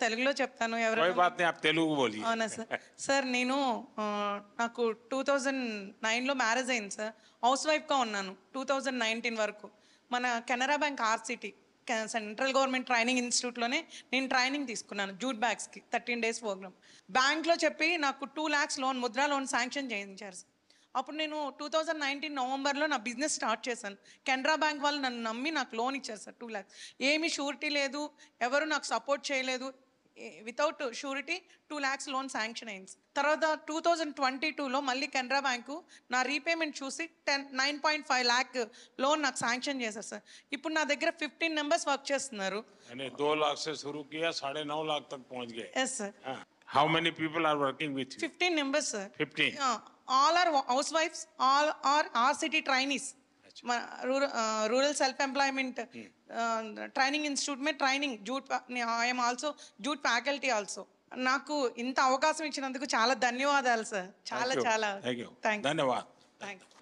తెలుగులో చెప్తాను कोई ఎవరైనా बात नहीं, आप तेलुगु बोलिए। అవునా సార్ సార్ నేను నాకు 2009లో మ్యారేజ్ అయింది సార్. హౌస్ వైఫ్గా ఉన్నాను 2019 వరకు. మన Canara bank RSETI central government training ఇన్స్టిట్యూట్లోనే నేను ట్రైనింగ్ తీసుకున్నాను జూట్ బ్యాగ్స్కి 13 days ప్రోగ్రామ్. బ్యాంక్లో చెప్పి నాకు 2 lakhs loan, Mudra loan sanction చేయించారు సార్. అప్పుడు నేను 2019 నవంబర్లో నా బిజినెస్ స్టార్ట్ చేశాను. కెనరా బ్యాంక్ వాళ్ళు నన్ను నమ్మి నాకు లోన్ ఇచ్చారు సార్ 2 lakhs. ఏమీ షూరిటీ లేదు, ఎవరు నాకు సపోర్ట్ చేయలేదు. Without surety 2 lakhs loan sanction అయింది. తర్వాత 2022లో మళ్ళీ కెనరా బ్యాంకు నా రీపేమెంట్ చూసి 9.5 lakh లోన్ నాకు శాంక్షన్ చేశారు సార్. ఇప్పుడు నా దగ్గర 15 members వర్క్ చేస్తున్నారు. 2 लाख से शुरू किया, 9.5 लाख तक पहुंच गए। Yes sir. How many people are working with you? 15 members sir. 15. All are హౌస్ వైఫ్స్, all are RSETI trainees. Rural self employment training institute में training jute I am also jute faculty also. నాకు ఇంత అవకాశం ఇచ్చినందుకు చాలా ధన్యవాదాలు సార్. చాలా చాలా थैंक यू। Thank you. धन्यवाद। Thank you.